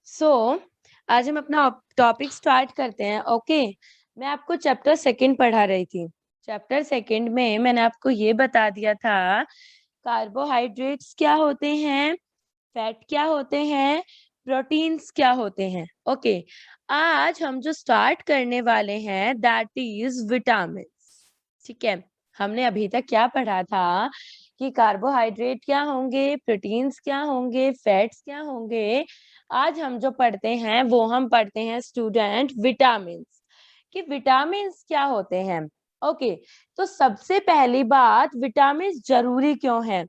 आज हम अपना टॉपिक स्टार्ट करते हैं। ओके, मैं आपको चैप्टर सेकंड पढ़ा रही थी। चैप्टर सेकंड में मैंने आपको ये बता दिया था कार्बोहाइड्रेट्स क्या होते हैं, फैट क्या होते हैं, प्रोटीन्स क्या होते हैं। ओके, आज हम जो स्टार्ट करने वाले हैं दैट इज विटामिन। ठीक है, हमने अभी तक क्या पढ़ा था कि कार्बोहाइड्रेट क्या होंगे, प्रोटीन्स क्या होंगे, फैट्स क्या होंगे। आज हम जो पढ़ते हैं वो हम पढ़ते हैं स्टूडेंट विटामिन, कि विटामिन क्या होते हैं। ओके, तो सबसे पहली बात, विटामिन जरूरी क्यों है।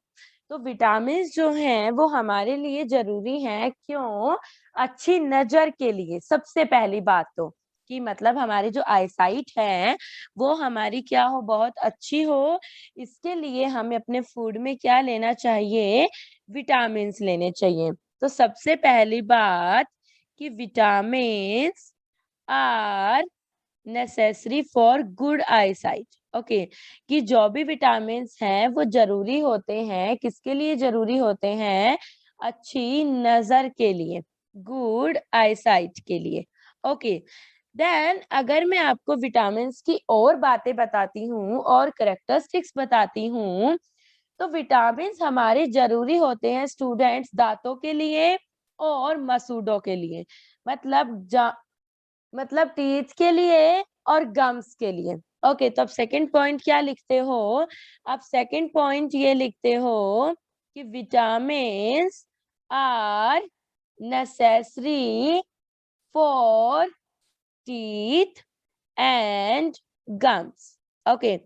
तो विटामिन जो हैं वो हमारे लिए जरूरी हैं, क्यों? अच्छी नजर के लिए। सबसे पहली बात तो कि मतलब हमारी जो आईसाइट है वो हमारी क्या हो, बहुत अच्छी हो। इसके लिए हमें अपने फूड में क्या लेना चाहिए, विटामिन लेने चाहिए। तो सबसे पहली बात कि vitamin are necessary for good eyesight. Okay, कि जो भी विटामिन हैं वो जरूरी होते हैं, किसके लिए जरूरी होते हैं, अच्छी नजर के लिए, गुड आईसाइट के लिए। ओके, देन अगर मैं आपको विटामिन की और बातें बताती हूँ और करेक्टरिस्टिक्स बताती हूँ, तो विटामिन हमारे जरूरी होते हैं स्टूडेंट्स दांतों के लिए और मसूड़ों के लिए, मतलब मतलब टीथ के लिए और गम्स के लिए। ओके, तो अब सेकंड पॉइंट क्या लिखते हो, आप सेकंड पॉइंट ये लिखते हो कि vitamins are necessary for teeth and gums. Okay,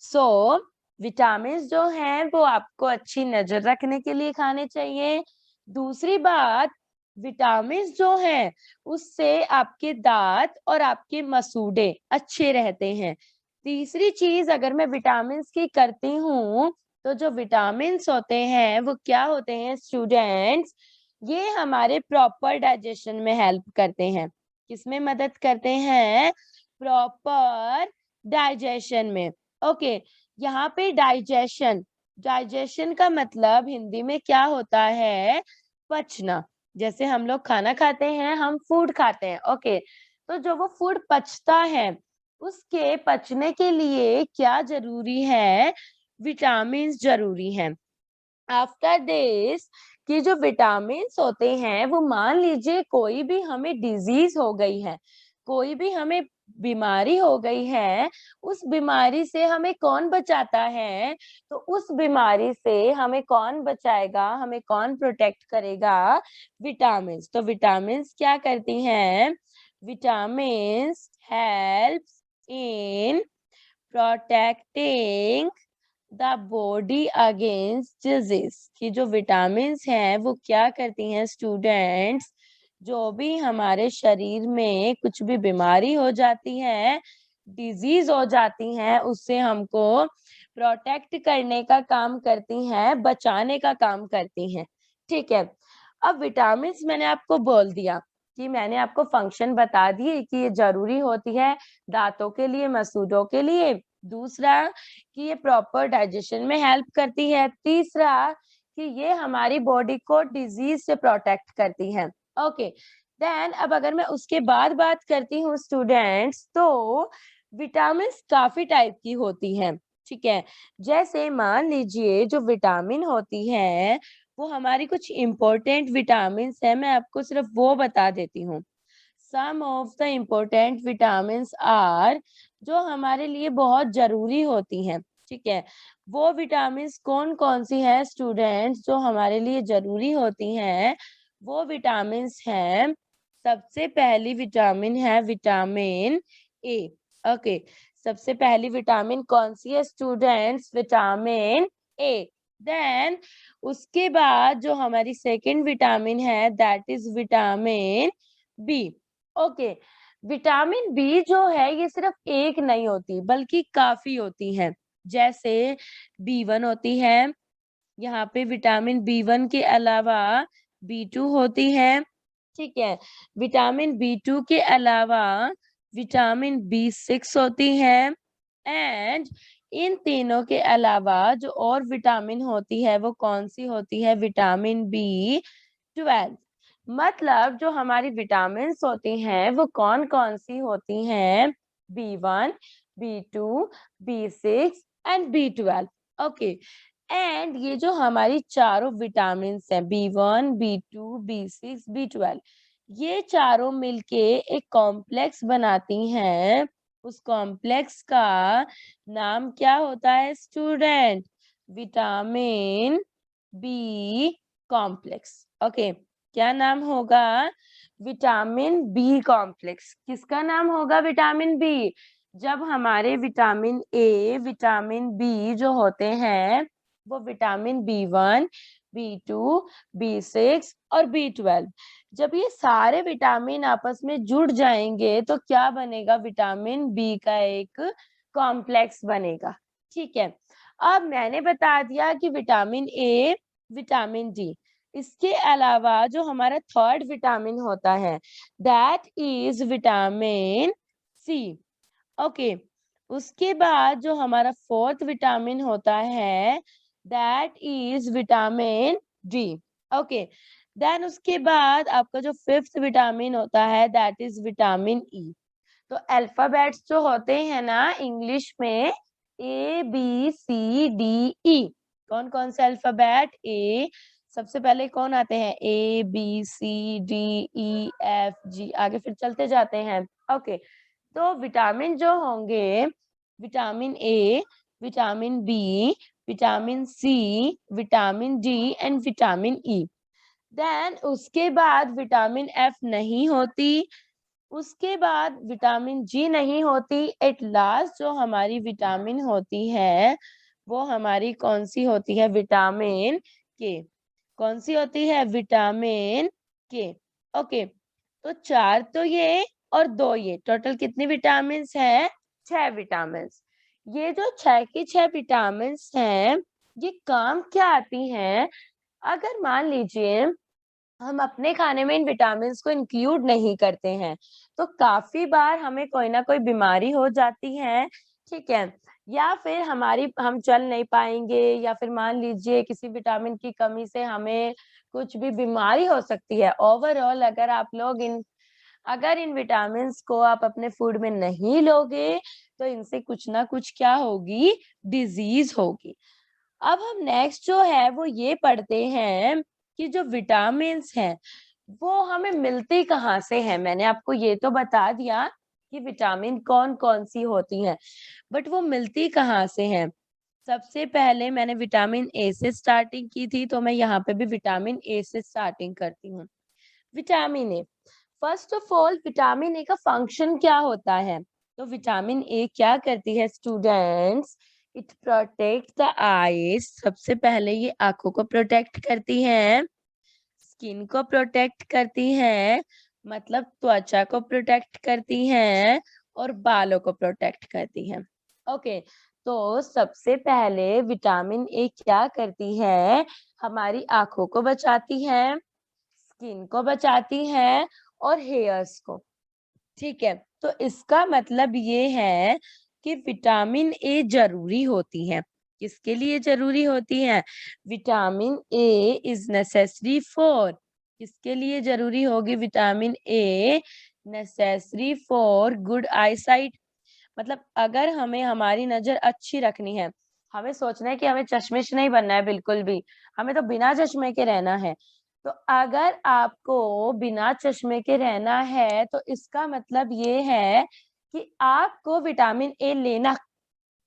so vitamin जो हैं वो आपको अच्छी नजर रखने के लिए खाने चाहिए। दूसरी बात, विटामिन जो हैं उससे आपके दांत और आपके मसूड़े अच्छे रहते हैं। तीसरी चीज अगर मैं विटामिन की करती हूँ, तो जो विटामिन होते हैं वो क्या होते हैं स्टूडेंट्स, ये हमारे प्रॉपर डाइजेशन में हेल्प करते हैं। किसमें मदद करते हैं, प्रॉपर डाइजेशन में। ओके, यहाँ पे डाइजेशन, डाइजेशन का मतलब हिंदी में क्या होता है, पचना। जैसे हम लोग खाना खाते हैं, हम फूड खाते हैं। ओके, तो जो वो फूड पचता है उसके पचने के लिए क्या जरूरी है, विटामिन जरूरी है। आफ्टर दिस, कि जो विटामिन होते हैं वो मान लीजिए कोई भी हमें डिजीज हो गई है, कोई भी हमें बीमारी हो गई है, उस बीमारी से हमें कौन बचाता है, तो उस बीमारी से हमें कौन बचाएगा, हमें कौन प्रोटेक्ट करेगा, विटामिन। तो विटामिन क्या करती हैं, vitamin helps in protecting the body against disease. की जो विटामिन हैं वो क्या करती हैं स्टूडेंट्स, जो भी हमारे शरीर में कुछ भी बीमारी हो जाती है, डिजीज हो जाती है, उससे हमको प्रोटेक्ट करने का काम करती हैं, बचाने का काम करती हैं। ठीक है, अब विटामिन मैंने आपको बोल दिया कि मैंने आपको फंक्शन बता दिए कि ये जरूरी होती है दांतों के लिए, मसूड़ों के लिए। दूसरा कि ये प्रॉपर डाइजेशन में हेल्प करती है। तीसरा कि ये हमारी बॉडी को डिजीज से प्रोटेक्ट करती है। ओके, देन अब अगर मैं उसके बाद बात करती हूँ स्टूडेंट्स, तो विटामिन काफी टाइप की होती हैं। ठीक है, जैसे मान लीजिए जो विटामिन होती है वो हमारी कुछ इम्पोर्टेंट विटामिन है, मैं आपको सिर्फ वो बता देती हूँ। Some of the important vitamin are, जो हमारे लिए बहुत जरूरी होती हैं। ठीक है, वो विटामिन कौन कौन सी हैं स्टूडेंट्स जो हमारे लिए जरूरी होती हैं, वो विटामिन हैं। सबसे पहली विटामिन है विटामिन ए। ओके, सबसे पहली विटामिन कौन सी है स्टूडेंट्स, विटामिन ए। देन उसके बाद जो हमारी सेकंड विटामिन है that is vitamin B. Okay, vitamin B जो है ये सिर्फ एक नहीं होती बल्कि काफी होती है। जैसे बी1 होती है, यहाँ पे विटामिन बी1 के अलावा बी2 होती है। ठीक है, विटामिन बी2 के अलावा विटामिन बी6 होती है। एंड इन तीनों के अलावा जो और विटामिन होती है वो कौन सी होती है, विटामिन बी12। मतलब जो हमारी विटामिन होती हैं वो कौन कौन सी होती हैं? B1, B2, B6 and B12। Okay, and ये जो हमारी चारों विटामिन हैं B1, B2, B6, B12, ये चारों मिलके एक कॉम्प्लेक्स बनाती हैं। उस कॉम्प्लेक्स का नाम क्या होता है student? Vitamin B complex. Okay, क्या नाम होगा? Vitamin B complex. किसका नाम होगा विटामिन बी? जब हमारे विटामिन ए, विटामिन बी जो होते हैं वो विटामिन B1, B2, B6 और B12, जब ये सारे विटामिन आपस में जुड़ जाएंगे तो क्या बनेगा? विटामिन बी का एक कॉम्प्लेक्स बनेगा। ठीक है, अब मैंने बता दिया कि विटामिन ए, विटामिन डी, इसके अलावा जो हमारा थर्ड विटामिन होता है that is vitamin C. Okay, उसके बाद जो हमारा फोर्थ विटामिन होता है that is vitamin D. Okay, then उसके बाद आपका जो फिफ्थ विटामिन होता है दैट इज विटामिन ई। तो अल्फाबेट्स जो होते हैं ना इंग्लिश में, ABCDE, कौन कौन से अल्फाबेट? ए, सबसे पहले कौन आते हैं? ABCDEFG, आगे फिर चलते जाते हैं। ओके, तो विटामिन जो होंगे, vitamin A, vitamin B, vitamin C, vitamin D and vitamin E. Then उसके बाद विटामिन एफ नहीं होती, उसके बाद विटामिन जी नहीं होती, एट लास्ट जो हमारी विटामिन होती है वो हमारी कौन सी होती है? विटामिन के। कौन सी होती है? विटामिन के। ओके, तो चार तो ये और दो ये, टोटल कितनी विटामिन है? 6 विटामिन। ये जो 6 की 6 विटामिन हैं ये काम क्या आती हैं? अगर मान लीजिए हम अपने खाने में इन विटामिन्स को इंक्लूड नहीं करते हैं तो काफी बार हमें कोई ना कोई बीमारी हो जाती है। ठीक है, या फिर हम चल नहीं पाएंगे, या फिर मान लीजिए किसी विटामिन की कमी से हमें कुछ भी बीमारी हो सकती है। ओवरऑल अगर इन विटामिन्स को आप अपने फूड में नहीं लोगे तो इनसे कुछ ना कुछ क्या होगी? डिजीज होगी। अब हम नेक्स्ट जो है वो ये पढ़ते हैं कि जो विटामिन्स हैं वो हमें मिलती कहाँ से हैं। मैंने आपको ये तो बता दिया कि विटामिन कौन कौन सी होती हैं, बट वो मिलती कहाँ से हैं। सबसे पहले मैंने विटामिन ए से स्टार्टिंग की थी, तो मैं यहाँ पे भी विटामिन ए से स्टार्टिंग करती हूँ। Vitamin A, first of all vitamin A का फंक्शन क्या होता है? तो विटामिन ए क्या करती है students? It protect the eyes. सबसे पहले ये आंखों को प्रोटेक्ट करती है, स्किन को प्रोटेक्ट करती है, मतलब त्वचा को प्रोटेक्ट करती है, और बालों को प्रोटेक्ट करती है। ओके, तो सबसे पहले विटामिन ए क्या करती है? हमारी आंखों को बचाती है, स्किन को बचाती है और हेयर्स को। ठीक है, तो इसका मतलब ये है कि विटामिन ए जरूरी होती है। किसके लिए जरूरी होती है? Vitamin A is necessary for, किसके लिए जरूरी होगी vitamin A? Necessary for good eyesight. मतलब अगर हमें हमारी नजर अच्छी रखनी है, हमें सोचना है कि हमें चश्मिश नहीं बनना है बिल्कुल भी, हमें तो बिना चश्मे के रहना है। तो अगर आपको बिना चश्मे के रहना है तो इसका मतलब ये है कि आपको विटामिन ए लेना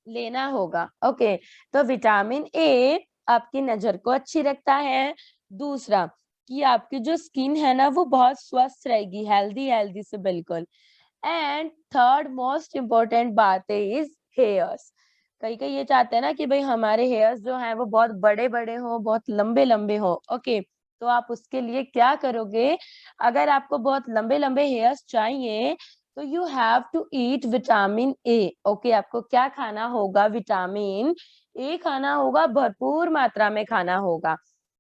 लेना होगा। ओके, तो विटामिन ए आपकी नजर को अच्छी रखता है। दूसरा, कि आपकी जो स्किन है ना वो बहुत स्वस्थ रहेगी, हेल्दी हेल्दी से बिल्कुल। एंड थर्ड मोस्ट इम्पोर्टेंट बात इज हेयर्स। कई कई ये चाहते हैं ना कि भाई हमारे हेयर्स जो हैं वो बहुत बड़े बड़े हो, बहुत लंबे लंबे हो। ओके, तो आप उसके लिए क्या करोगे? अगर आपको बहुत लंबे लंबे हेयर्स चाहिए तो you have to eat vitamin A. Okay, आपको क्या खाना होगा? विटामिन ए खाना होगा, भरपूर मात्रा में खाना होगा।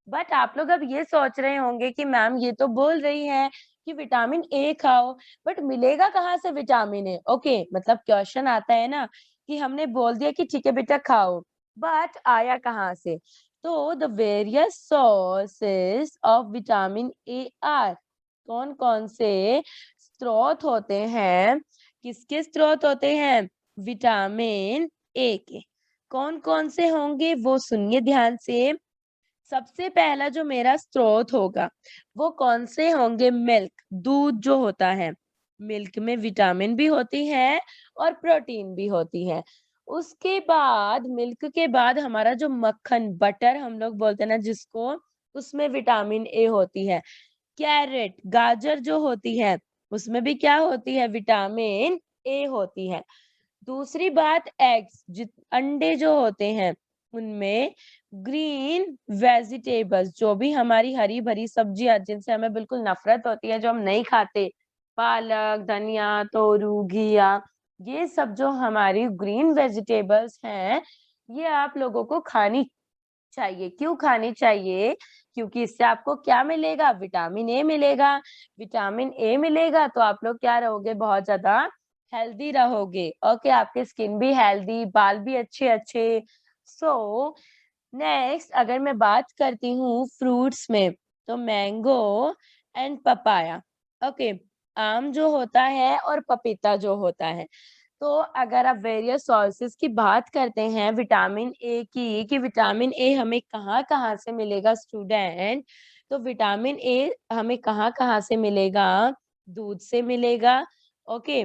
बट आप लोग अब ये सोच रहे होंगे कि मैम ये तो बोल रही है कि विटामिन ए खाओ, बट मिलेगा कहाँ से विटामिन ए? ओके, मतलब क्वेश्चन आता है ना कि हमने बोल दिया कि ठीक है बेटा खाओ, बट आया कहाँ से? तो the various sources of vitamin A R, कौन कौन से स्रोत होते हैं, किसके स्रोत होते हैं, विटामिन ए के। कौन कौन से होंगे वो सुनिए ध्यान से। सबसे पहला जो मेरा स्रोत होगा वो कौन से होंगे, मिल्क, दूध जो होता है। मिल्क में विटामिन भी होती है और प्रोटीन भी होती है। उसके बाद मिल्क के बाद हमारा जो मक्खन, बटर हम लोग बोलते हैं ना जिसको, उसमें विटामिन ए होती है। कैरेट, गाजर जो होती है उसमें भी क्या होती है, विटामिन ए होती है। दूसरी बात, एग्स, अंडे जो होते हैं उनमें ग्रीन वेजिटेबल्स, जो भी हमारी हरी भरी सब्जियां जिनसे हमें बिल्कुल नफरत होती है, जो हम नहीं खाते, पालक, धनिया, तोरू, घिया, ये सब जो हमारी ग्रीन वेजिटेबल्स हैं, ये आप लोगों को खानी चाहिए। क्यों खानी चाहिए? क्योंकि इससे आपको क्या मिलेगा, विटामिन ए मिलेगा। विटामिन ए मिलेगा तो आप लोग क्या रहोगे, बहुत ज्यादा हेल्दी रहोगे। ओके, आपकी स्किन भी हेल्दी, बाल भी अच्छे अच्छे। सो नेक्स्ट अगर मैं बात करती हूँ फ्रूट्स में, तो मैंगो एंड पपाया। ओके, आम जो होता है और पपीता जो होता है। तो अगर आप वेरियस सोर्सेज की बात करते हैं विटामिन ए की, कि विटामिन ए हमें कहाँ कहाँ से मिलेगा स्टूडेंट, तो विटामिन ए हमें कहाँ कहाँ से मिलेगा, दूध से मिलेगा, ओके,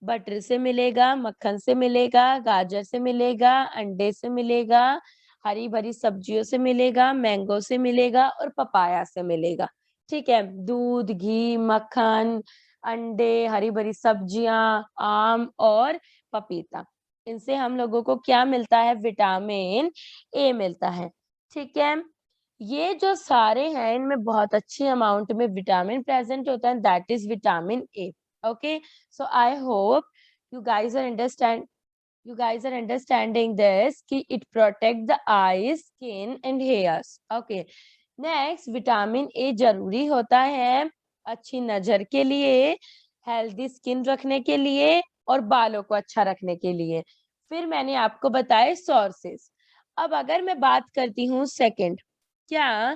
बटर से मिलेगा, मक्खन से मिलेगा, गाजर से मिलेगा, अंडे से मिलेगा, हरी भरी सब्जियों से मिलेगा, मैंगो से मिलेगा और पपाया से मिलेगा। ठीक है, दूध, घी, मक्खन, अंडे, हरी भरी सब्जियां, आम और पपीता, इनसे हम लोगों को क्या मिलता है, विटामिन ए मिलता है। ठीक है, ये जो सारे हैं इनमें बहुत अच्छी अमाउंट में विटामिन प्रेजेंट होता है, that is vitamin A. Okay, so I hope you guys are understand you guys are understanding this कि it protect the eyes, skin and hairs. Okay, next vitamin A जरूरी होता है अच्छी नजर के लिए, हेल्दी स्किन रखने के लिए और बालों को अच्छा रखने के लिए। फिर मैंने आपको बताए सोर्सेस। अब अगर मैं बात करती हूँ सेकंड, क्या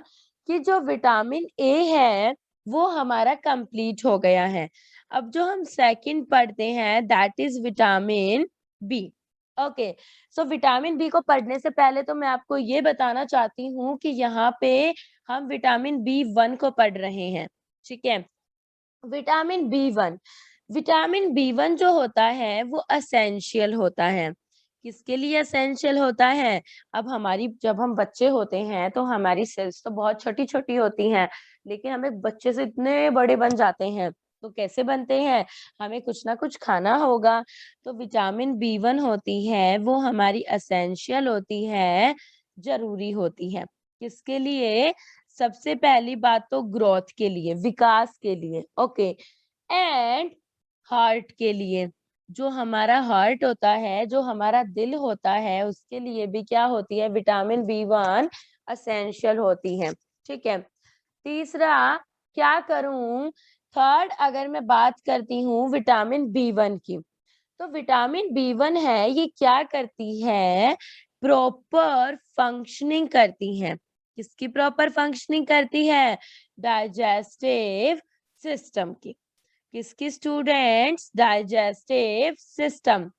कि जो विटामिन ए है वो हमारा कंप्लीट हो गया है। अब जो हम सेकंड पढ़ते हैं that is vitamin B. Okay, so vitamin B को पढ़ने से पहले तो मैं आपको ये बताना चाहती हूँ कि यहाँ पे हम विटामिन बी वन को पढ़ रहे हैं। ठीक है, vitamin B one, vitamin B one जो होता है वो असेंशियल होता है। किसके लिए असेंशियल होता है? अब हमारी, जब हम बच्चे होते हैं तो हमारी सेल्स तो बहुत छोटी छोटी होती हैं, लेकिन हमें बच्चे से इतने बड़े बन जाते हैं। तो कैसे बनते हैं? हमें कुछ ना कुछ खाना होगा। तो विटामिन बी वन होती है वो हमारी असेंशियल होती है, जरूरी होती है। किसके लिए? सबसे पहली बात तो ग्रोथ के लिए, विकास के लिए। ओके, एंड हार्ट के लिए, जो हमारा हार्ट होता है, जो हमारा दिल होता है, उसके लिए भी क्या होती है, विटामिन बी वन असेंशियल होती है। ठीक है, तीसरा क्या करूं, थर्ड अगर मैं बात करती हूँ विटामिन बी वन की, तो विटामिन बी वन है ये क्या करती है, प्रॉपर फंक्शनिंग करती है। किसकी प्रॉपर फंक्शनिंग करती है? डाइजेस्टिव सिस्टम की। किसकी students? Digestive system.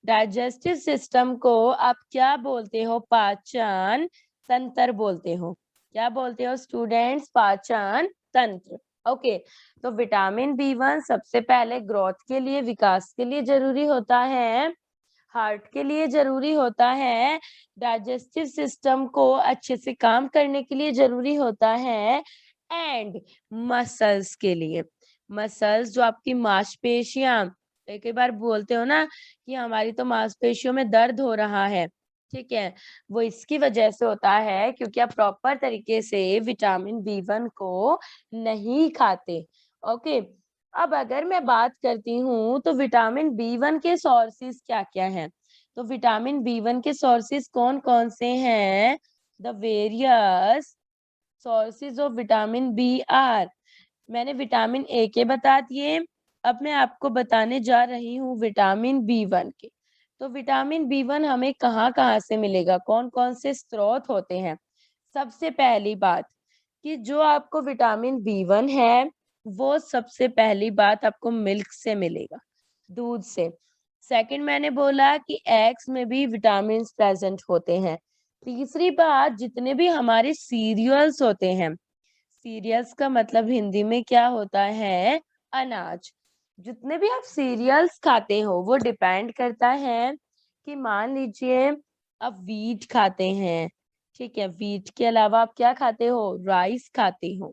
Digestive system को आप क्या बोलते हो? पाचन तंत्र बोलते हो। क्या बोलते हो स्टूडेंट्स? पाचन तंत्र। ओके, तो विटामिन बी वन सबसे पहले ग्रोथ के लिए, विकास के लिए जरूरी होता है, हार्ट के लिए जरूरी होता है, डाइजेस्टिव सिस्टम को अच्छे से काम करने के लिए जरूरी होता है, एंड मसल्स के लिए। मसल्स जो आपकी मांसपेशियां, कई बार बोलते हो ना कि हमारी तो मांसपेशियों में दर्द हो रहा है, ठीक है, वो इसकी वजह से होता है क्योंकि आप प्रॉपर तरीके से विटामिन बी वन को नहीं खाते। ओके, अब अगर मैं बात करती हूँ तो विटामिन बी वन के सोर्सेज क्या क्या हैं, तो विटामिन बी वन के सोर्सेज कौन कौन से हैं? The various sources of vitamin B are, मैंने विटामिन ए के बता दिए, अब मैं आपको बताने जा रही हूँ विटामिन बी वन के। तो विटामिन बी वन हमें कहाँ कहाँ से मिलेगा, कौन कौन से स्रोत होते हैं? सबसे पहली बात कि जो आपको विटामिन बी वन है वो सबसे पहली बात आपको मिल्क से मिलेगा, दूध से। सेकंड मैंने बोला कि एग्स में भी विटामिन प्रेजेंट होते हैं। तीसरी बात, जितने भी हमारे सीरियल्स होते हैं, सीरियल्स का मतलब हिंदी में क्या होता है, अनाज। जितने भी आप सीरियल्स खाते हो वो डिपेंड करता है कि मान लीजिए आप वीट खाते हैं, ठीक है, वीट के अलावा आप क्या खाते हो, राइस खाते हो।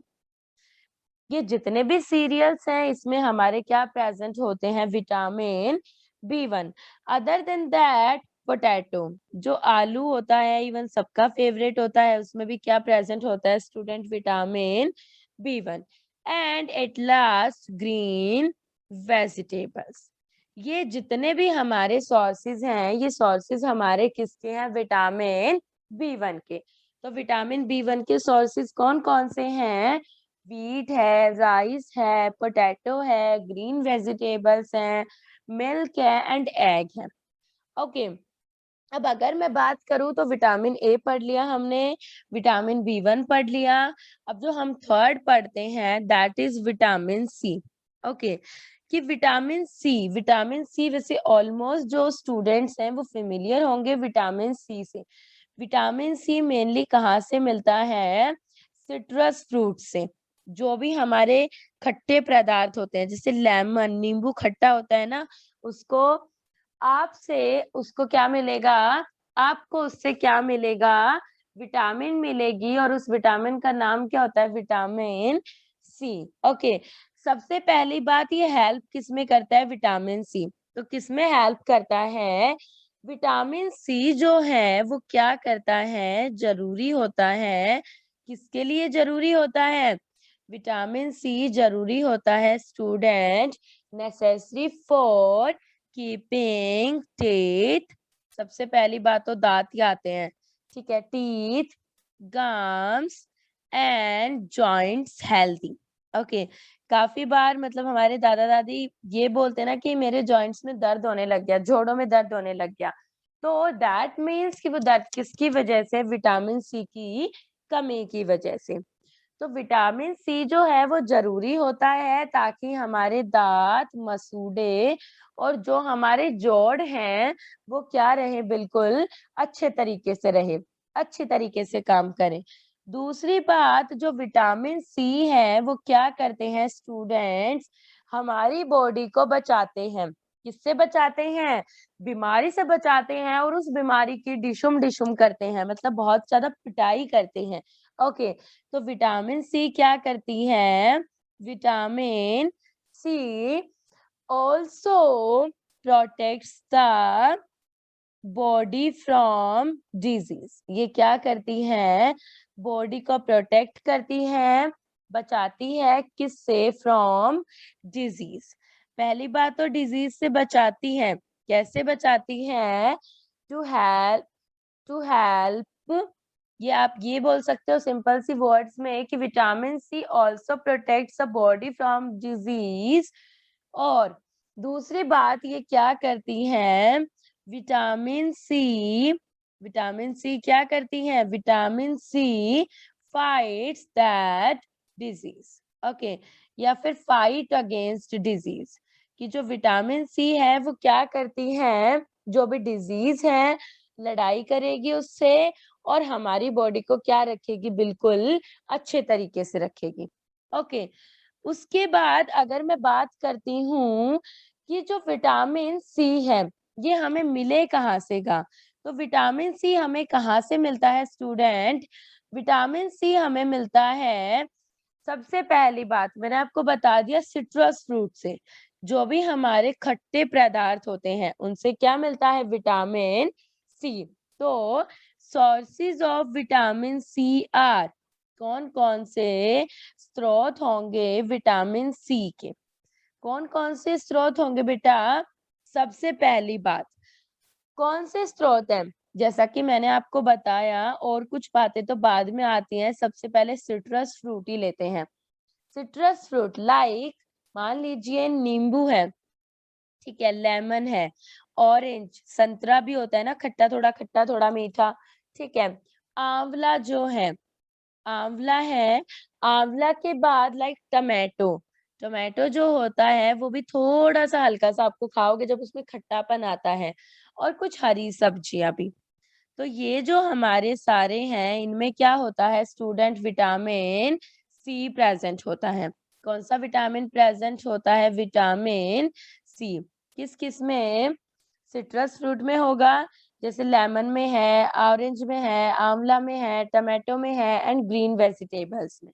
ये जितने भी सीरियल्स हैं इसमें हमारे क्या प्रेजेंट होते हैं, vitamin B1। Other than that, potato, जो आलू होता है, इवन सबका फेवरेट होता है, उसमें भी क्या प्रेजेंट होता है student, vitamin B1। And at last, green vegetables. ये जितने भी हमारे सोर्सेज हैं, ये सोर्सेज हमारे किसके हैं, विटामिन B1 के। तो विटामिन B1 के सोर्सेज कौन कौन से हैं, व्हीट है, राइस है, पोटैटो है, ग्रीन वेजिटेबल्स हैं, मिल्क है एंड एग है। ओके, अब अगर मैं बात करूं तो विटामिन ए पढ़ लिया हमने, विटामिन B1 पढ़ लिया। अब जो हम थर्ड पढ़ते हैं that is vitamin C. Okay, कि विटामिन सी वैसे ऑलमोस्ट जो स्टूडेंट्स हैं वो फेमिलियर होंगे विटामिन सी से। विटामिन सी मेनली कहाँ से मिलता है, सिट्रस फ्रूट से। जो भी हमारे खट्टे पदार्थ होते हैं, जैसे लेमन, नींबू खट्टा होता है ना, उसको आपसे उसको क्या मिलेगा, आपको उससे क्या मिलेगा, विटामिन मिलेगी, और उस विटामिन का नाम क्या होता है, विटामिन सी। ओके, सबसे पहली बात, ये हेल्प किस में करता है, विटामिन सी। तो किस में हेल्प करता है, विटामिन सी जो है वो क्या करता है, जरूरी होता है, किसके लिए जरूरी होता है, विटामिन सी जरूरी होता है student, necessary for keeping teeth. सबसे पहली बात तो दांत ही आते हैं, ठीक है, teeth, gums and joints healthy. Okay, काफी बार मतलब हमारे दादा दादी ये बोलते हैं ना कि मेरे जॉइंट्स में दर्द होने लग गया, जोड़ों में दर्द होने लग गया। तो दैट मीन्स कि वो दर्द किसकी वजह से, विटामिन सी की कमी की वजह से। तो विटामिन सी जो है वो जरूरी होता है ताकि हमारे दांत, मसूड़े और जो हमारे जोड़ हैं वो क्या रहे, बिल्कुल अच्छे तरीके से रहे, अच्छे तरीके से काम करें। दूसरी बात, जो विटामिन सी है वो क्या करते हैं स्टूडेंट्स, हमारी बॉडी को बचाते हैं। किससे बचाते हैं, बीमारी से बचाते हैं, और उस बीमारी की डिशुम डिशुम करते हैं, मतलब बहुत ज्यादा पिटाई करते हैं। ओके, तो विटामिन सी क्या करती है, vitamin C also protects the body from disease. ये क्या करती है, बॉडी को प्रोटेक्ट करती है, बचाती है, किससे, फ्रॉम डिजीज। पहली बात तो डिजीज से बचाती है, कैसे बचाती है, टू हेल्प, टू हेल्प, ये आप ये बोल सकते हो सिंपल सी वर्ड्स में कि vitamin C also protects the body from disease. और दूसरी बात ये क्या करती है, विटामिन सी, विटामिन सी क्या करती है, vitamin C fights that disease. Okay, या फिर फाइट अगेंस्ट डिजीज, कि जो विटामिन सी है वो क्या करती है, जो भी डिजीज है लड़ाई करेगी उससे, और हमारी बॉडी को क्या रखेगी, बिल्कुल अच्छे तरीके से रखेगी। ओके, उसके बाद अगर मैं बात करती हूँ कि जो विटामिन सी है ये हमें मिले कहाँ से गा, तो विटामिन सी हमें कहाँ से मिलता है स्टूडेंट, विटामिन सी हमें मिलता है, सबसे पहली बात मैंने आपको बता दिया, सिट्रस फ्रूट से। जो भी हमारे खट्टे पदार्थ होते हैं उनसे क्या मिलता है, विटामिन सी। तो sources of vitamin C are, कौन कौन से स्रोत होंगे विटामिन सी के, कौन कौन से स्रोत होंगे बेटा, सबसे पहली बात, कौन से स्रोत हैं, जैसा कि मैंने आपको बताया, और कुछ बातें तो बाद में आती हैं, सबसे पहले सिट्रस फ्रूट ही लेते हैं। सिट्रस फ्रूट लाइक, मान लीजिए नींबू है, ठीक है, लेमन है, ऑरेंज, संतरा भी होता है ना, खट्टा थोड़ा मीठा, ठीक है, आंवला जो है, आंवला है, आंवला के बाद लाइक टमेटो, टोमेटो जो होता है वो भी थोड़ा सा हल्का सा आपको खाओगे जब उसमें खट्टापन आता है, और कुछ हरी सब्जियां भी। तो ये जो हमारे सारे हैं इनमें क्या होता है स्टूडेंट, विटामिन सी प्रेजेंट होता है। कौन सा विटामिन प्रेजेंट होता है? Vitamin C. किस किस में? सिट्रस फ्रूट में होगा, जैसे लेमन में है, ऑरेंज में है, आंवला में है, टमाटो में है, एंड ग्रीन वेजिटेबल्स में।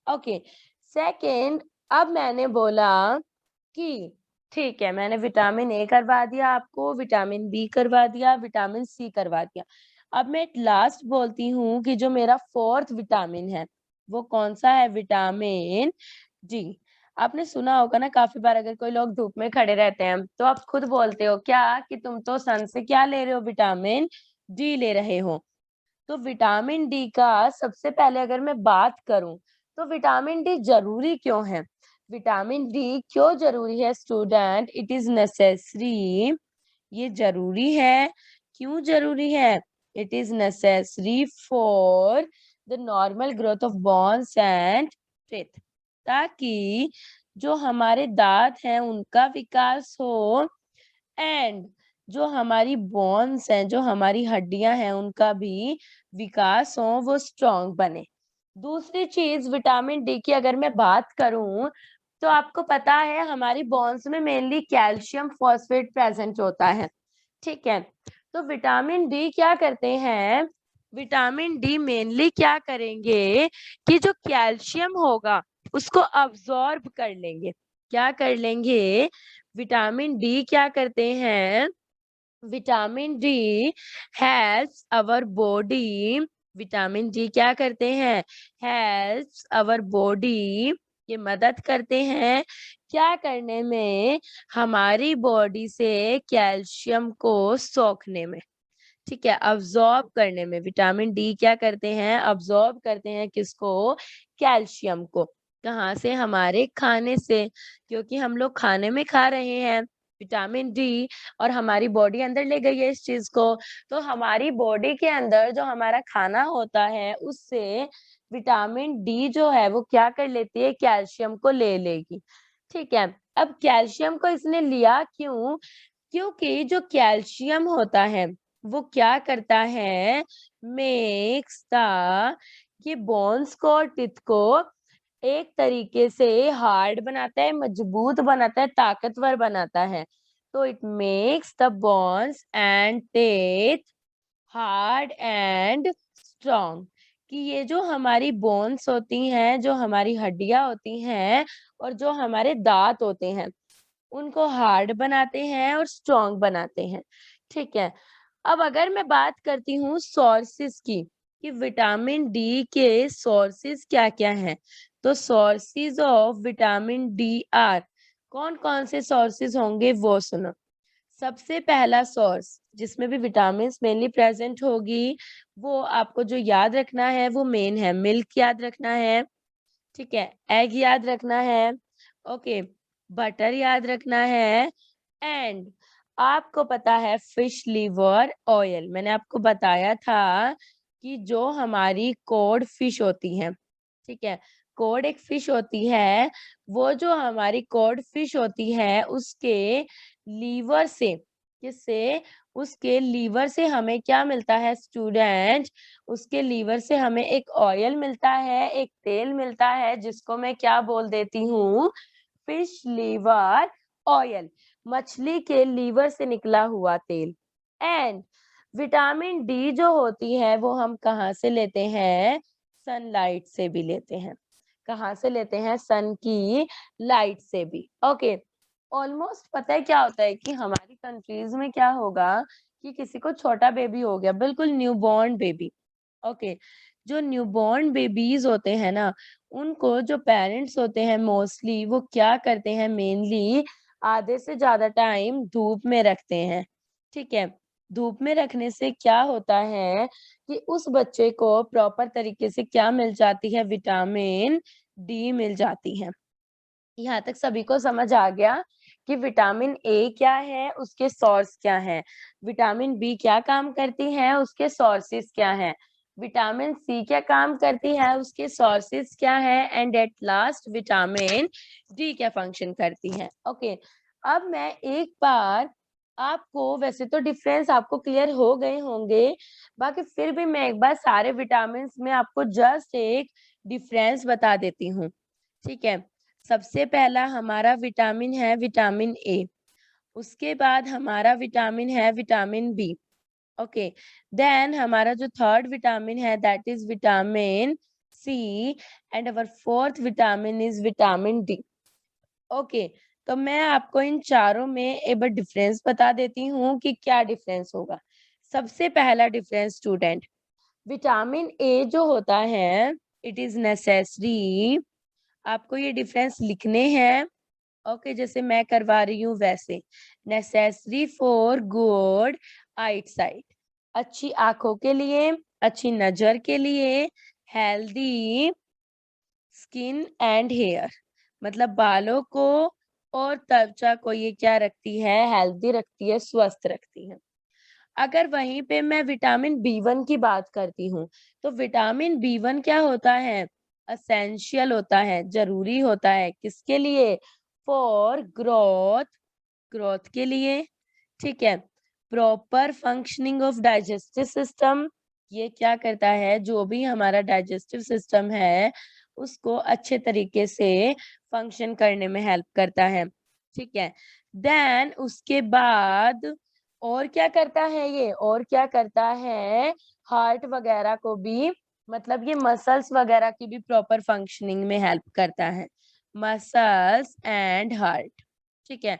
ओके। सेकंड, अब मैंने बोला कि ठीक है, मैंने विटामिन ए करवा दिया आपको, विटामिन बी करवा दिया, विटामिन सी करवा दिया। अब मैं लास्ट बोलती हूँ कि जो मेरा फोर्थ विटामिन है वो कौन सा है? Vitamin D. आपने सुना होगा ना काफी बार, अगर कोई लोग धूप में खड़े रहते हैं तो आप खुद बोलते हो क्या कि तुम तो सन से क्या ले रहे हो? विटामिन डी ले रहे हो। तो विटामिन डी का सबसे पहले अगर मैं बात करूं तो विटामिन डी जरूरी क्यों है? विटामिन डी क्यों जरूरी है स्टूडेंट? It is necessary. ये जरूरी है। क्यों जरूरी है? It is necessary for the normal growth of bones and teeth, ताकि जो हमारे दांत हैं उनका विकास हो, एंड जो हमारी बोन्स हैं, जो हमारी हड्डियां हैं, उनका भी विकास हो, वो स्ट्रांग बने। दूसरी चीज विटामिन डी की अगर मैं बात करूं तो आपको पता है हमारी बोन्स में मेनली कैल्शियम फॉस्फेट प्रेजेंट होता है। ठीक है, तो विटामिन डी क्या करते हैं? विटामिन डी मेनली क्या करेंगे कि जो कैल्शियम होगा उसको अब्सॉर्ब कर लेंगे। क्या कर लेंगे? विटामिन डी क्या करते हैं? Vitamin D helps our body. Vitamin D क्या करते हैं? Helps our body. ये मदद करते हैं क्या करने में? हमारी बॉडी से कैल्शियम को सोखने में। ठीक है, अब्सॉर्ब करने में। विटामिन डी क्या करते हैं? अब्सॉर्ब करते हैं किसको? कैल्शियम को। कहाँ से? हमारे खाने से, क्योंकि हम लोग खाने में खा रहे हैं विटामिन डी, और हमारी बॉडी अंदर ले गई है इस चीज को। तो हमारी बॉडी के अंदर जो हमारा खाना होता है उससे विटामिन डी जो है वो क्या कर लेती है? कैल्शियम को ले लेगी। ठीक है, अब कैल्शियम को इसने लिया क्यों? क्योंकि जो कैल्शियम होता है वो क्या करता है? मेक्स द, ये बोन्स को और टिथ को एक तरीके से हार्ड बनाता है, मजबूत बनाता है, ताकतवर बनाता है। तो it makes the bones and teeth hard and strong. कि ये जो हमारी बोन्स होती हैं, जो हमारी हड्डियां होती हैं, और जो हमारे दांत होते हैं, उनको हार्ड बनाते हैं और स्ट्रॉन्ग बनाते हैं। ठीक है, अब अगर मैं बात करती हूँ सोर्सेस की, कि विटामिन डी के सोर्सेस क्या क्या हैं, तो sources of vitamin D R, कौन कौन से सोर्सेस होंगे वो सुनो। सबसे पहला सोर्स जिसमें भी विटामिन मेनली प्रेजेंट होगी, वो आपको जो याद रखना है वो मेन है, मिल्क याद रखना है। ठीक है, एग याद रखना है। ओके, बटर याद रखना है, एंड आपको पता है फिश लीवर ऑयल। मैंने आपको बताया था कि जो हमारी कोड फिश होती है, ठीक है, कोड एक फिश होती है, वो जो हमारी कोड फिश होती है उसके लीवर से, किससे? उसके लीवर से हमें क्या मिलता है स्टूडेंट? उसके लीवर से हमें एक ऑयल मिलता है, एक तेल मिलता है, जिसको मैं क्या बोल देती हूँ? Fish liver oil. मछली के लीवर से निकला हुआ तेल। एंड विटामिन डी जो होती है वो हम कहाँ से लेते हैं? सनलाइट से भी लेते हैं। कहाँ से लेते हैं? सन की लाइट से भी। ओके, ऑलमोस्ट पता है क्या होता है कि हमारी कंट्रीज में क्या होगा कि किसी को छोटा बेबी हो गया, बिल्कुल न्यूबॉर्न बेबी। ओके, जो न्यूबॉर्न बेबीज होते हैं ना, उनको जो पेरेंट्स होते हैं मोस्टली वो क्या करते हैं? मेनली आधे से ज्यादा टाइम धूप में रखते हैं। ठीक है, धूप में रखने से क्या होता है कि उस बच्चे को प्रॉपर तरीके से क्या मिल जाती है? विटामिन डी मिल जाती है। यहाँ तक सभी को समझ आ गया कि विटामिन ए क्या है, उसके सोर्स क्या है, विटामिन बी क्या काम करती है, उसके सोर्सेस क्या हैं। विटामिन सी क्या काम करती है, उसके सोर्सेस क्या है, and at last vitamin D क्या फंक्शन करती है। ओके, अब मैं एक बार आपको, वैसे तो डिफरेंस आपको क्लियर हो गए होंगे, बाकी फिर भी मैं एक बार सारे विटामिन में आपको जस्ट एक डिफरेंस बता देती हूँ। ठीक है, सबसे पहला हमारा विटामिन है विटामिन ए, उसके बाद हमारा विटामिन है विटामिन बी। ओके, देन हमारा जो थर्ड विटामिन है that is vitamin C, and our fourth vitamin is vitamin D. Okay, तो मैं आपको इन चारों में एक बार डिफरेंस बता देती हूँ कि क्या डिफरेंस होगा। सबसे पहला डिफरेंस स्टूडेंट, विटामिन ए जो होता है इट इज नेसेसरी, आपको ये डिफरेंस लिखने हैं। ओके, जैसे मैं करवा रही हूँ वैसे, necessary for good eyesight, अच्छी आंखों के लिए, अच्छी नजर के लिए, हेल्दी स्किन एंड हेयर, मतलब बालों को और त्वचा को ये क्या रखती है, हेल्दी रखती है, स्वस्थ रखती है। अगर वहीं पे मैं विटामिन बी1 की बात करती हूँ, तो विटामिन बी1 क्या होता है, असेंशियल होता है, जरूरी होता है, किसके लिए, फॉर ग्रोथ, ग्रोथ के लिए। ठीक है, proper functioning of digestive system, ये क्या करता है, जो भी हमारा डाइजेस्टिव सिस्टम है उसको अच्छे तरीके से फंक्शन करने में हेल्प करता है। ठीक है, देन उसके बाद और क्या करता है ये, और क्या करता है, हार्ट वगैरह को भी, मतलब ये मसल्स वगैरह की भी प्रॉपर फंक्शनिंग में हेल्प करता है, मसल्स एंड हार्ट। ठीक है,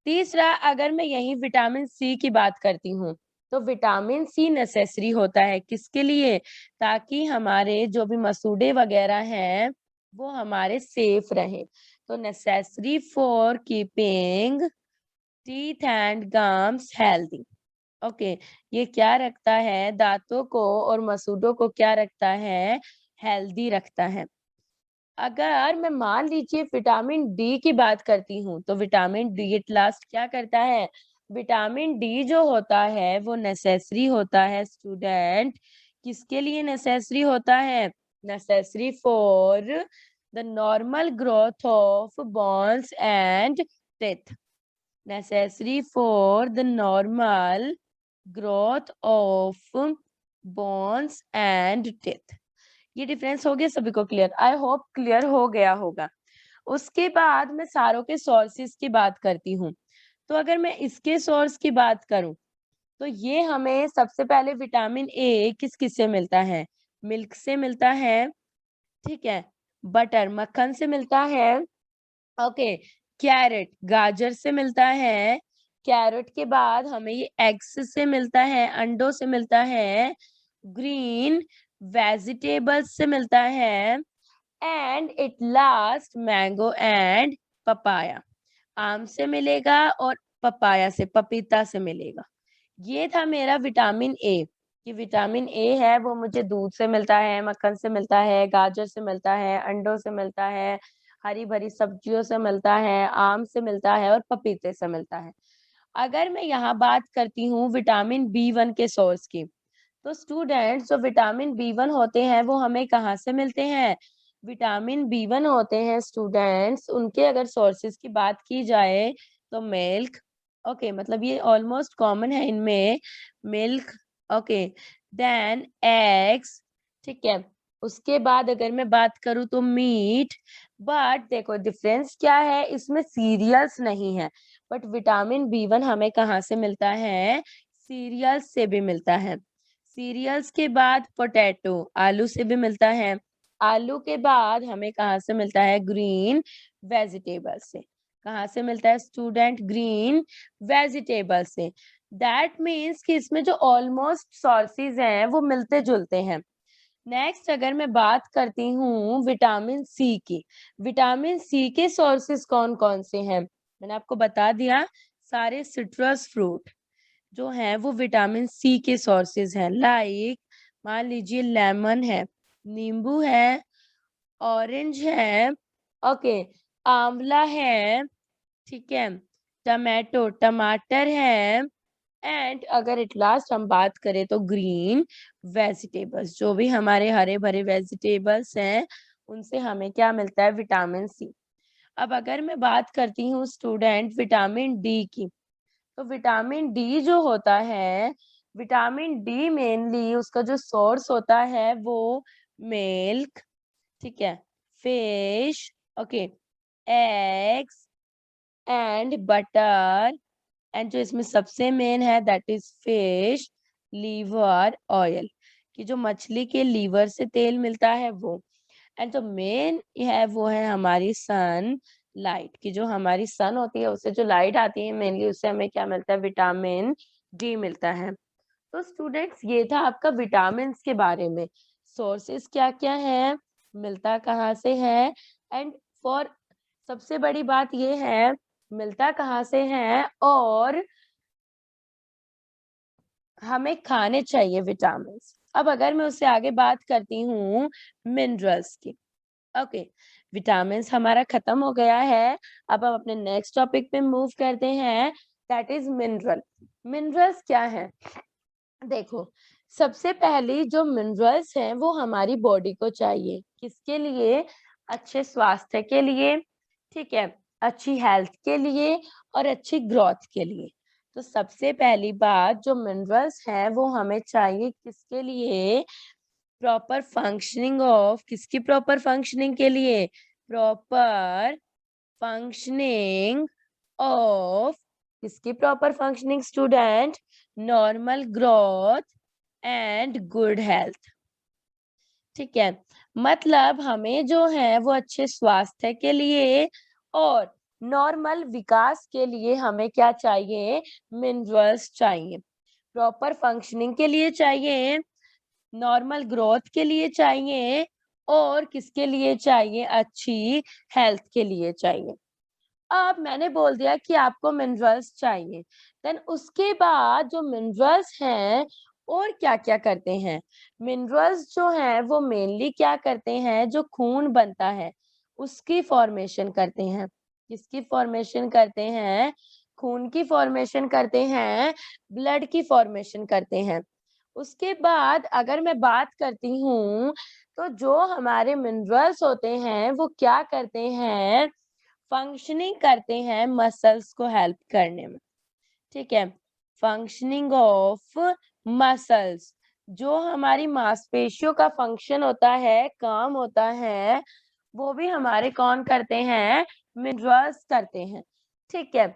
तीसरा अगर मैं यही विटामिन सी की बात करती हूँ, तो विटामिन सी नेसेसरी होता है किसके लिए, ताकि हमारे जो भी मसूड़े वगैरह हैं वो हमारे सेफ रहे। तो necessary for keeping teeth and gums healthy. Okay, ये क्या रखता है, दांतों को और मसूड़ों को क्या रखता है, हेल्दी रखता है। अगर मैं मान लीजिए विटामिन डी की बात करती हूँ, तो विटामिन डी एट लास्ट क्या करता है, विटामिन डी जो होता है वो नेसेसरी होता है स्टूडेंट, किसके लिए नेसेसरी होता है, necessary for the normal growth of bones and teeth, necessary for the normal growth of bones and teeth। ये डिफरेंस हो गया सभी को क्लियर, आई होप क्लियर हो गया होगा। उसके बाद मैं सारों के सोर्सेज की बात करती हूँ, तो अगर मैं इसके सोर्स की बात करूं, तो ये हमें सबसे पहले विटामिन ए किस किस से मिलता है, मिल्क से मिलता है। ठीक है, बटर मक्खन से मिलता है। ओके, कैरेट गाजर से मिलता है, कैरेट के बाद हमें ये एग्स से मिलता है, अंडों से मिलता है, ग्रीन वेजिटेबल्स से मिलता है, and it last mango and papaya, आम से मिलेगा और पपाया से, पपीता से मिलेगा। ये था मेरा विटामिन ए, कि विटामिन ए है वो मुझे दूध से मिलता है, मक्खन से मिलता है, गाजर से मिलता है, अंडों से मिलता है, हरी भरी सब्जियों से मिलता है, आम से मिलता है और पपीते से मिलता है। अगर मैं यहाँ बात करती हूँ विटामिन बी1 के सोर्स की, तो स्टूडेंट्स जो विटामिन बी1 होते हैं वो हमें कहाँ से मिलते हैं, विटामिन बी1 होते हैं स्टूडेंट्स, उनके अगर सोर्सेज की बात की जाए तो मिल्क। ओके, मतलब ये ऑलमोस्ट कॉमन है इनमें, मिल्क। Okay, then eggs. ठीक है, उसके बाद अगर मैं बात करूँ तो मीट, बट देखो डिफरेंस क्या है, इसमें सीरियल्स नहीं है, बट विटामिन बी1 हमें कहाँ से मिलता है, सीरियल्स से भी मिलता है। सीरियल्स के बाद पोटैटो, आलू से भी मिलता है। आलू के बाद हमें कहाँ से मिलता है, ग्रीन वेजिटेबल से। कहाँ से मिलता है स्टूडेंट, ग्रीन वेजिटेबल से। दैट मीन्स कि इसमें जो ऑलमोस्ट सोर्सेज हैं वो मिलते जुलते हैं। नेक्स्ट अगर मैं बात करती हूँ विटामिन सी की, विटामिन सी के सोर्सेज कौन कौन से हैं, मैंने आपको बता दिया, सारे सिट्रस फ्रूट जो है वो विटामिन सी के सोर्सेज हैं, लाइक मान लीजिए लेमन है, नींबू है, ऑरेंज है, ओके, आंवला है, ठीक है, टमाटो टमाटर है, एंड अगर एट लास्ट हम बात करें तो ग्रीन वेजिटेबल्स, जो भी हमारे हरे भरे वेजिटेबल्स हैं उनसे हमें क्या मिलता है, विटामिन सी। अब अगर मैं बात करती हूँ स्टूडेंट विटामिन डी की, तो विटामिन डी जो होता है, विटामिन डी मेनली उसका जो सोर्स होता है वो मिल्क, ठीक है, fish, okay, eggs and butter, and जो इसमें सबसे मेन है that is fish liver oil, कि जो मछली के लीवर से तेल मिलता है वो। एंड जो मेन है वो है हमारी सन लाइट, की जो हमारी सन होती है उससे जो लाइट आती है मेनली उससे हमें क्या मिलता है, विटामिन डी मिलता है। तो स्टूडेंट्स ये था आपका विटामिन के बारे में, सोर्सेस क्या क्या है, मिलता कहाँ से है, एंड फॉर सबसे बड़ी बात ये है मिलता कहाँ से है, और हमें खाने चाहिए विटामिन। अब अगर मैं उससे आगे बात करती हूँ मिनरल्स की, ओके, विटामिन्स हमारा खत्म हो गया है। अब हम अपने नेक्स्ट टॉपिक पे मूव करते हैं, दैट इज मिनरल। मिनरल्स क्या है, देखो, सबसे पहली जो मिनरल्स हैं वो हमारी बॉडी को चाहिए, किसके लिए, अच्छे स्वास्थ्य के लिए, ठीक है, अच्छी हेल्थ के लिए और अच्छी ग्रोथ के लिए। तो सबसे पहली बात जो मिनरल्स हैं वो हमें चाहिए किसके लिए, प्रॉपर फंक्शनिंग ऑफ, किसकी प्रॉपर फंक्शनिंग के लिए, प्रॉपर फंक्शनिंग ऑफ, किसकी proper functioning student, normal growth and good health, ठीक है। मतलब हमें जो है वो अच्छे स्वास्थ्य के लिए और नॉर्मल विकास के लिए हमें क्या चाहिए, मिनरल्स चाहिए, प्रॉपर फंक्शनिंग के लिए चाहिए, नॉर्मल ग्रोथ के लिए चाहिए और किसके लिए चाहिए, अच्छी हेल्थ के लिए चाहिए। अब मैंने बोल दिया कि आपको मिनरल्स चाहिए, देन उसके बाद जो मिनरल्स हैं और क्या-क्या करते हैं, मिनरल्स जो हैं वो मेनली क्या करते हैं, जो खून बनता है उसकी फॉर्मेशन करते हैं, किसकी फॉर्मेशन करते हैं, खून की फॉर्मेशन करते हैं, ब्लड की फॉर्मेशन करते हैं। उसके बाद अगर मैं बात करती हूँ तो जो हमारे मिनरल्स होते हैं वो क्या करते हैं, फंक्शनिंग करते हैं मसल्स को हेल्प करने में, ठीक है, फंक्शनिंग ऑफ मसल्स, जो हमारी मांसपेशियों का फंक्शन होता है, काम होता है, वो भी हमारे कौन करते हैं, मिनरल्स करते हैं, ठीक है।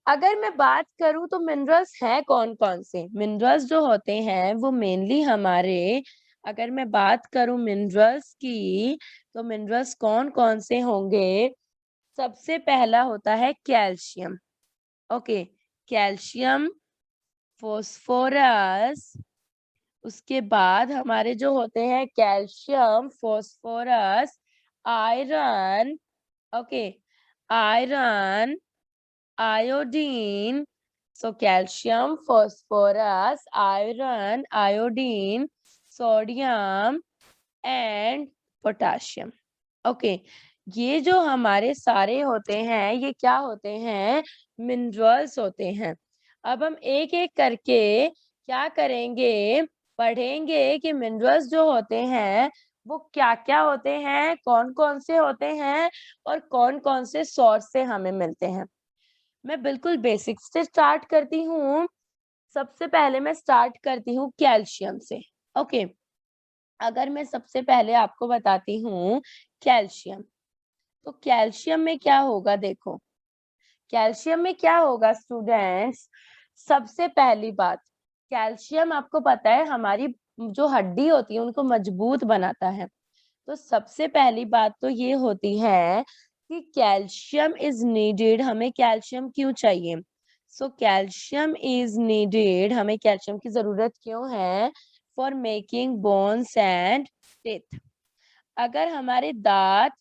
अगर मैं बात करूं तो मिनरल्स हैं कौन कौन से, मिनरल्स जो होते हैं वो मेनली हमारे, अगर मैं बात करूं मिनरल्स की, तो मिनरल्स कौन कौन से होंगे, सबसे पहला होता है कैल्शियम, ओके, कैल्शियम, फास्फोरस, उसके बाद हमारे जो होते हैं calcium, phosphorus, iron, okay, iron, iodine, so calcium, phosphorus, iron, iodine, sodium and potassium, okay, ये जो हमारे सारे होते हैं ये क्या होते हैं, मिनरल्स होते हैं। अब हम एक एक करके क्या करेंगे, पढ़ेंगे कि मिनरल्स जो होते हैं वो क्या क्या होते हैं, कौन कौन से होते हैं और कौन कौन से सोर्स से हमें मिलते हैं। मैं बिल्कुल बेसिक्स से स्टार्ट करती हूँ। सबसे पहले मैं स्टार्ट करती हूँ कैल्शियम से, ओके। अगर मैं सबसे पहले आपको बताती हूँ कैल्शियम, तो कैल्शियम में क्या होगा, देखो, कैल्शियम में क्या होगा स्टूडेंट्स, सबसे पहली बात, कैल्शियम आपको पता है हमारी जो हड्डी होती है उनको मजबूत बनाता है। तो सबसे पहली बात तो ये होती है कि कैल्शियम इज नीडेड, हमें कैल्शियम क्यों चाहिए, सो कैल्शियम इज नीडेड, हमें कैल्शियम की जरूरत क्यों है, for making bones and teeth. अगर हमारे दांत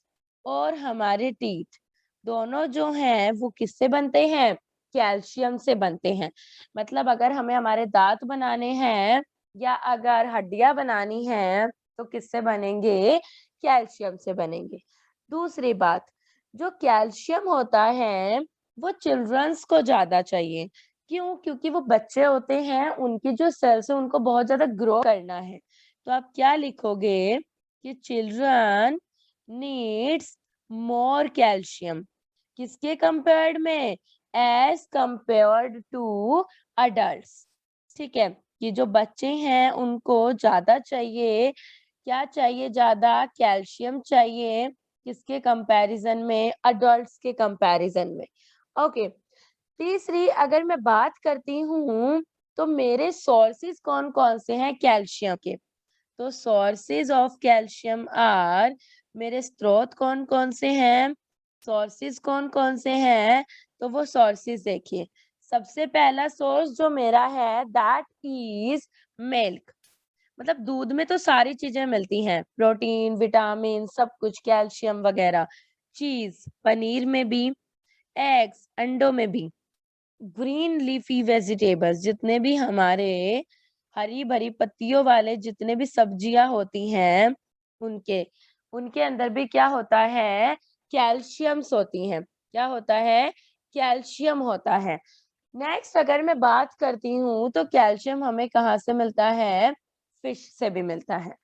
और हमारे टीथ दोनों जो हैं वो किससे बनते हैं, कैल्शियम से बनते हैं। मतलब अगर हमें हमारे दांत बनाने हैं या अगर हड्डियां बनानी हैं तो किससे बनेंगे, कैल्शियम से बनेंगे। दूसरी बात, जो कैल्शियम होता है वो चिल्ड्रंस को ज्यादा चाहिए, क्यों? क्योंकि वो बच्चे होते हैं, उनकी जो सेल्स है उनको बहुत ज्यादा ग्रो करना है। तो आप क्या लिखोगे कि चिल्ड्रन नीड्स मोर कैल्शियम। किसके कंपेयर्ड में? As compared to adults. ठीक है, कि जो बच्चे हैं उनको ज्यादा चाहिए, क्या चाहिए? ज्यादा कैल्शियम चाहिए। किसके कंपैरिजन में? अडल्ट्स के कंपैरिजन में। ओके। तीसरी अगर मैं बात करती हूँ तो मेरे सोर्सेज कौन कौन से हैं कैल्शियम के? तो सोर्सेज ऑफ कैल्शियम आर, मेरे स्रोत कौन कौन से हैं, सोर्सेज कौन कौन से हैं? तो वो सोर्सेज देखिए, सबसे पहला सोर्स जो मेरा है दैट इज मिल्क। मतलब दूध में तो सारी चीजें मिलती हैं, प्रोटीन, विटामिन, सब कुछ, कैल्शियम वगैरह। चीज, पनीर में भी। एग्स, अंडों में भी। ग्रीन लीफी वेजिटेबल्स, जितने भी हमारे हरी भरी पत्तियों वाले जितने भी सब्जियां होती हैं, उनके उनके अंदर भी क्या होता है? कैल्शियम्स होती हैं। क्या होता है? कैल्शियम होता है। नेक्स्ट अगर मैं बात करती हूँ तो कैल्शियम हमें कहाँ से मिलता है? फिश से भी मिलता है।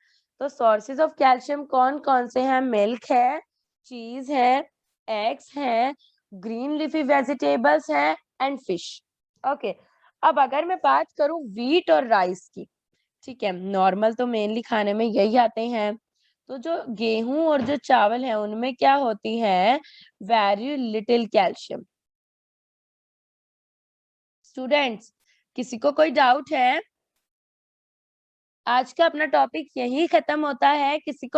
तो सोर्सेज ऑफ कैल्शियम कौन कौन से हैं? मिल्क है, चीज है, एग्स हैं, ग्रीन लीफी वेजिटेबल्स हैं एंड फिश। ओके। अब अगर मैं बात करूं व्हीट और राइस की, ठीक है, नॉर्मल तो मेनली खाने में यही आते हैं। तो जो गेहूं और जो चावल है उनमें क्या होती है? Very little calcium. स्टूडेंट्स, किसी को कोई डाउट है? आज का अपना टॉपिक यही खत्म होता है। किसी को